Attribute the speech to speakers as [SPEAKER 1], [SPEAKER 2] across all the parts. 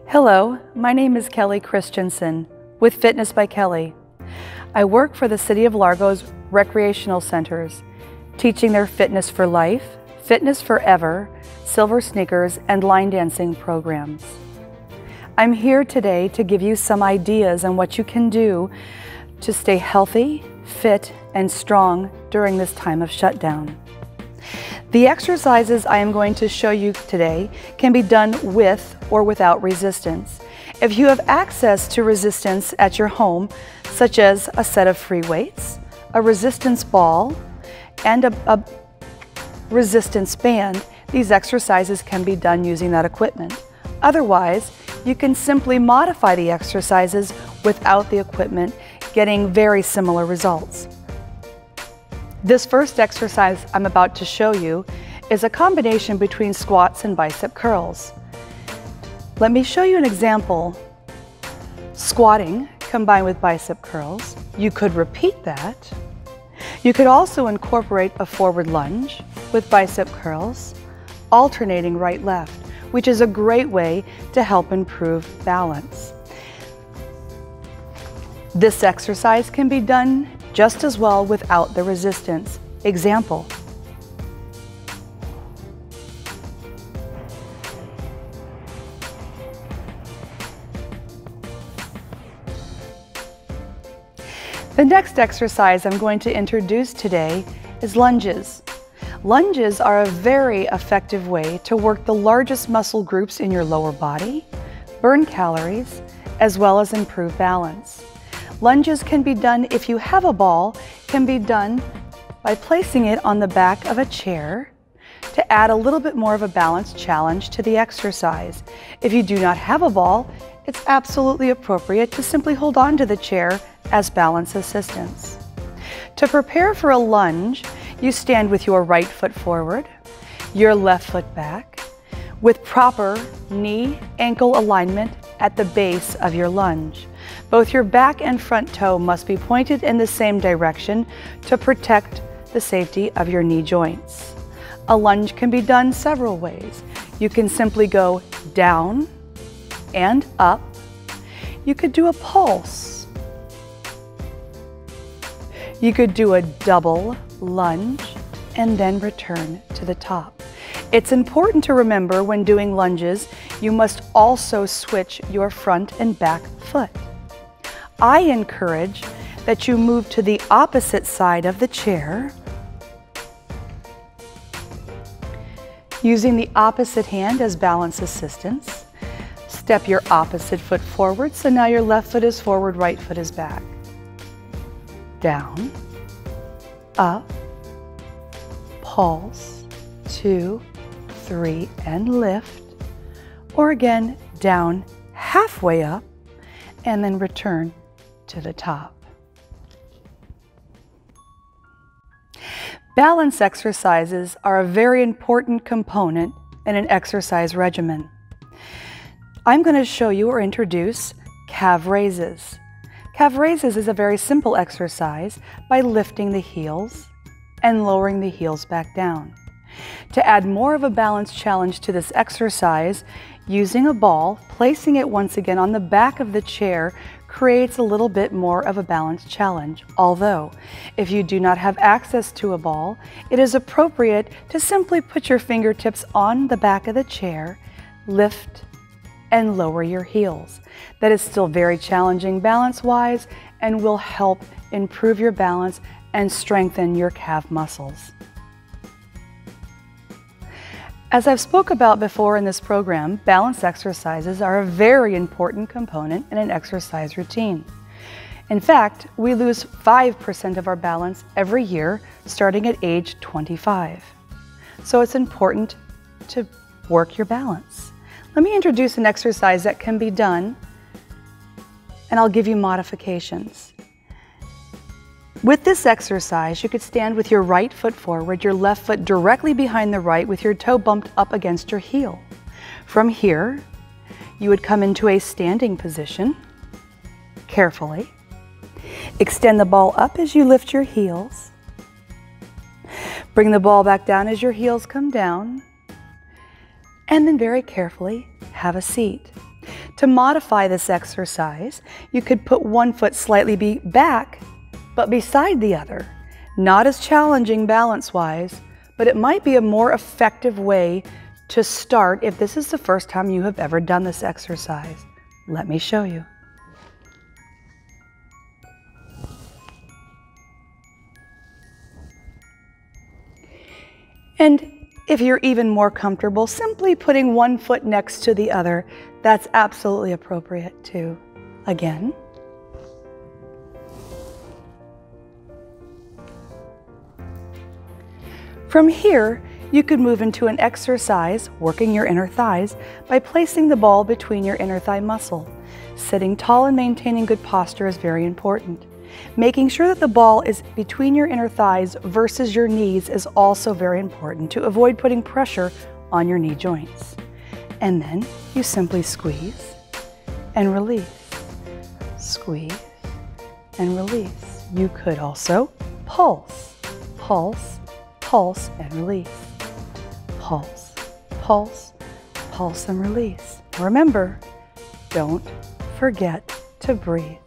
[SPEAKER 1] Hello, my name is Kelly Christensen with Fitness by Kelly. I work for the City of Largo's recreational centers, teaching their Fitness for Life, Fitness Forever, Silver Sneakers, and line dancing programs. I'm here today to give you some ideas on what you can do to stay healthy, fit, and strong during this time of shutdown. The exercises I am going to show you today can be done with or without resistance. If you have access to resistance at your home, such as a set of free weights, a resistance ball, and a resistance band, these exercises can be done using that equipment. Otherwise, you can simply modify the exercises without the equipment, getting very similar results. This first exercise I'm about to show you is a combination between squats and bicep curls. Let me show you an example. Squatting combined with bicep curls. You could repeat that. You could also incorporate a forward lunge with bicep curls, alternating right-left, which is a great way to help improve balance. This exercise can be done just as well without the resistance. Example. The next exercise I'm going to introduce today is lunges. Lunges are a very effective way to work the largest muscle groups in your lower body, burn calories, as well as improve balance. Lunges can be done if you have a ball, can be done by placing it on the back of a chair to add a little bit more of a balance challenge to the exercise. If you do not have a ball, it's absolutely appropriate to simply hold on to the chair as balance assistance. To prepare for a lunge, you stand with your right foot forward, your left foot back, with proper knee-ankle alignment at the base of your lunge. Both your back and front toe must be pointed in the same direction to protect the safety of your knee joints. A lunge can be done several ways. You can simply go down and up. You could do a pulse. You could do a double lunge and then return to the top. It's important to remember when doing lunges, you must also switch your front and back foot. I encourage that you move to the opposite side of the chair, using the opposite hand as balance assistance. Step your opposite foot forward, so now your left foot is forward, right foot is back. Down, up, pulse, 2, 3, and lift. Or again, down, halfway up, and then return to the top. Balance exercises are a very important component in an exercise regimen. I'm going to show you or introduce calf raises. Calf raises is a very simple exercise by lifting the heels and lowering the heels back down. To add more of a balance challenge to this exercise, using a ball, placing it once again on the back of the chair creates a little bit more of a balance challenge. Although, if you do not have access to a ball, it is appropriate to simply put your fingertips on the back of the chair, lift and lower your heels. That is still very challenging balance-wise and will help improve your balance and strengthen your calf muscles. As I've spoke about before in this program, balance exercises are a very important component in an exercise routine. In fact, we lose 5% of our balance every year starting at age 25. So it's important to work your balance. Let me introduce an exercise that can be done, and I'll give you modifications. With this exercise, you could stand with your right foot forward, your left foot directly behind the right with your toe bumped up against your heel. From here, you would come into a standing position, carefully. Extend the ball up as you lift your heels. Bring the ball back down as your heels come down. And then very carefully have a seat. To modify this exercise, you could put one foot slightly back, but beside the other. Not as challenging balance-wise, but it might be a more effective way to start if this is the first time you have ever done this exercise. Let me show you. And if you're even more comfortable, simply putting one foot next to the other, that's absolutely appropriate too. Again. From here, you could move into an exercise, working your inner thighs, by placing the ball between your inner thigh muscle. Sitting tall and maintaining good posture is very important. Making sure that the ball is between your inner thighs versus your knees is also very important to avoid putting pressure on your knee joints. And then you simply squeeze and release. Squeeze and release. You could also pulse, pulse, pulse and release. Pulse, pulse, pulse and release. Remember, don't forget to breathe.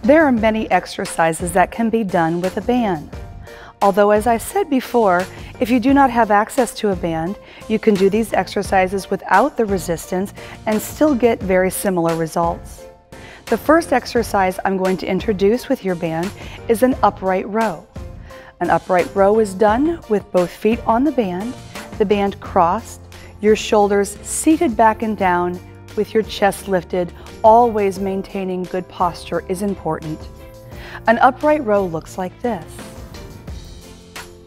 [SPEAKER 1] There are many exercises that can be done with a band. Although, as I said before, if you do not have access to a band, you can do these exercises without the resistance and still get very similar results. The first exercise I'm going to introduce with your band is an upright row. An upright row is done with both feet on the band crossed, your shoulders seated back and down with your chest lifted. Always maintaining good posture is important. An upright row looks like this.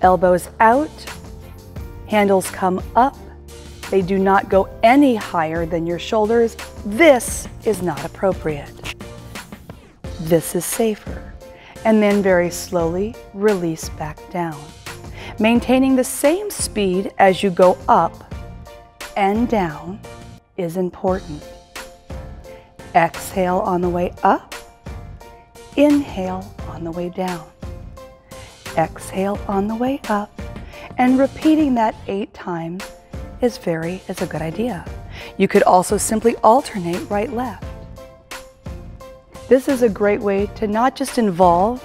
[SPEAKER 1] Elbows out, handles come up. They do not go any higher than your shoulders. This is not appropriate. This is safer. And then very slowly release back down. Maintaining the same speed as you go up and down is important. Exhale on the way up, inhale on the way down. Exhale on the way up, and repeating that 8 times is a good idea. You could also simply alternate right-left. This is a great way to not just involve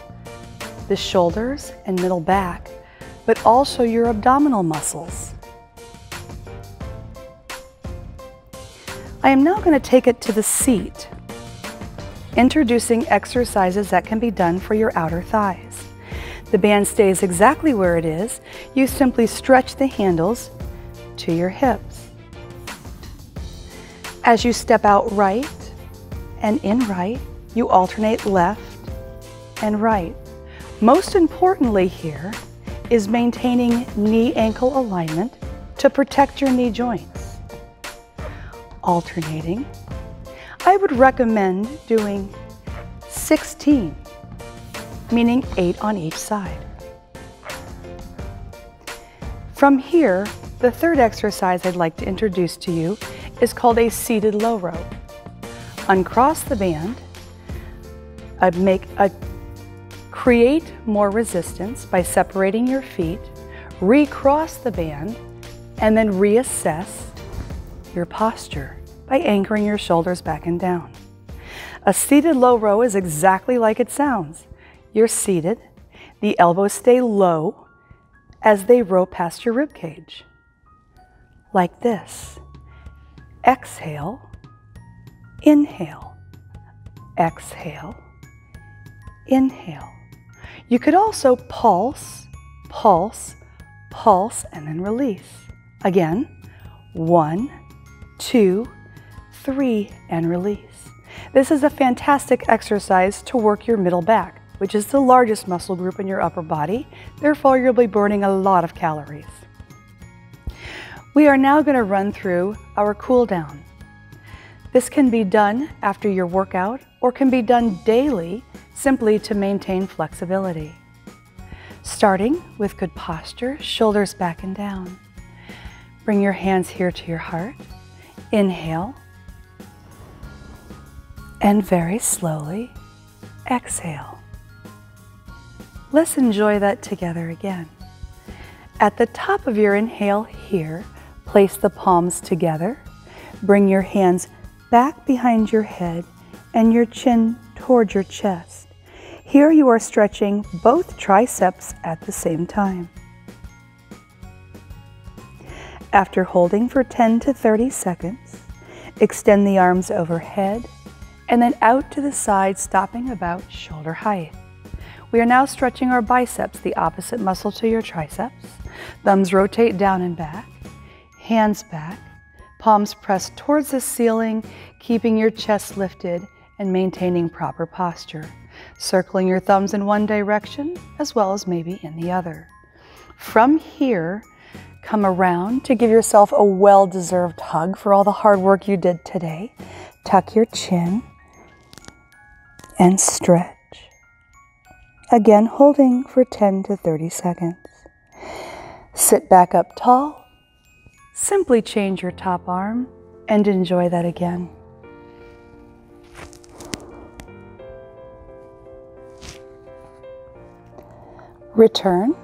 [SPEAKER 1] the shoulders and middle back, but also your abdominal muscles. I am now going to take it to the seat, introducing exercises that can be done for your outer thighs. The band stays exactly where it is. You simply stretch the handles to your hips. As you step out right and in right, you alternate left and right. Most importantly here is maintaining knee-ankle alignment to protect your knee joints. Alternating. I would recommend doing 16, meaning 8 on each side. From here, the third exercise I'd like to introduce to you is called a seated low row. Uncross the band, create more resistance by separating your feet, recross the band, and then reassess your posture by anchoring your shoulders back and down. A seated low row is exactly like it sounds. You're seated, the elbows stay low as they row past your rib cage. Like this. Exhale, inhale, exhale, inhale. You could also pulse, pulse, pulse, and then release. Again, 1, 2, 3, and release. This is a fantastic exercise to work your middle back, which is the largest muscle group in your upper body. Therefore, you'll be burning a lot of calories. We are now going to run through our cool down. This can be done after your workout or can be done daily simply to maintain flexibility. Starting with good posture, shoulders back and down. Bring your hands here to your heart. Inhale. And very slowly exhale. Let's enjoy that together again. At the top of your inhale here, Place the palms together. Bring your hands back behind your head and your chin toward your chest. Here you are stretching both triceps at the same time. After holding for 10 to 30 seconds, extend the arms overhead and then out to the side, stopping about shoulder height. We are now stretching our biceps, the opposite muscle to your triceps. Thumbs rotate down and back, hands back, palms pressed towards the ceiling, keeping your chest lifted and maintaining proper posture. Circling your thumbs in one direction as well as maybe in the other. From here, come around to give yourself a well-deserved hug for all the hard work you did today. Tuck your chin and stretch. Again, holding for 10 to 30 seconds. Sit back up tall. Simply change your top arm and enjoy that again. Return.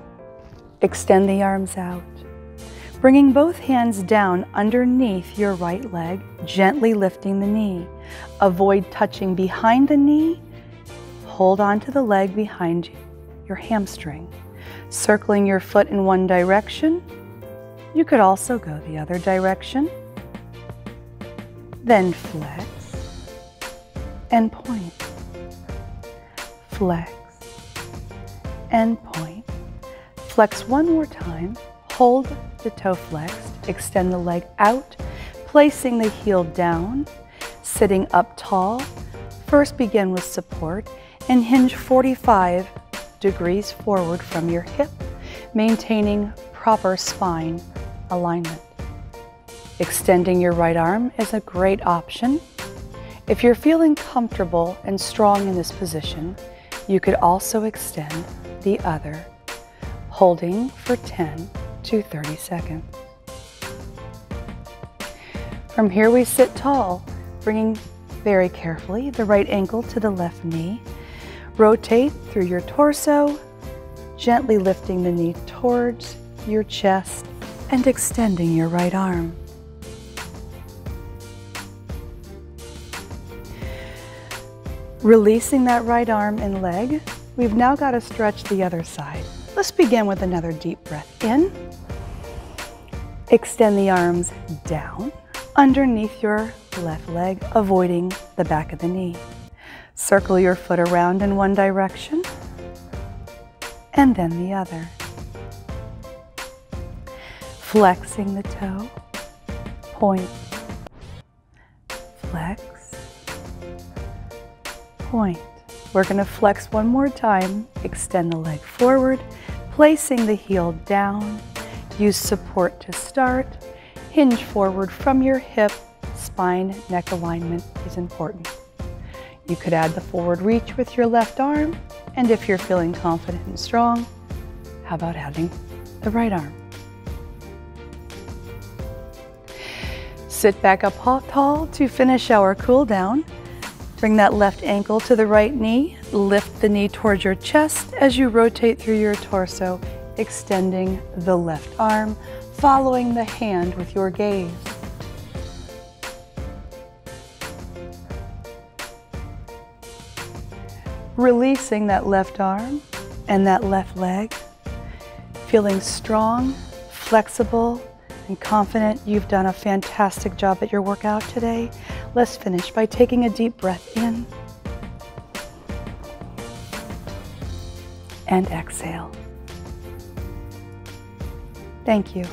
[SPEAKER 1] Extend the arms out. Bringing both hands down underneath your right leg, gently lifting the knee. Avoid touching behind the knee. Hold on to the leg behind your hamstring. Circling your foot in one direction. You could also go the other direction. Then flex and point. Flex and point. Flex one more time. Hold the toe flexed. Extend the leg out, placing the heel down, sitting up tall. First begin with support and hinge 45 degrees forward from your hip, maintaining proper spine alignment. Extending your right arm is a great option. If you're feeling comfortable and strong in this position, you could also extend the other, holding for 10 to 30 seconds. From here we sit tall, bringing very carefully the right ankle to the left knee. Rotate through your torso, gently lifting the knee towards your chest and extending your right arm. Releasing that right arm and leg, we've now got to stretch the other side. Let's begin with another deep breath in. Extend the arms down underneath your left leg, avoiding the back of the knee. Circle your foot around in one direction and then the other. Flexing the toe, point, flex, point. We're going to flex one more time. Extend the leg forward, placing the heel down. Use support to start. Hinge forward from your hip. Spine, neck alignment is important. You could add the forward reach with your left arm, and if you're feeling confident and strong, how about adding the right arm? Sit back up tall to finish our cool down. Bring that left ankle to the right knee. Lift the knee towards your chest as you rotate through your torso, extending the left arm, following the hand with your gaze. Releasing that left arm and that left leg. Feeling strong, flexible, and confident. You've done a fantastic job at your workout today. Let's finish by taking a deep breath in and exhale. Thank you.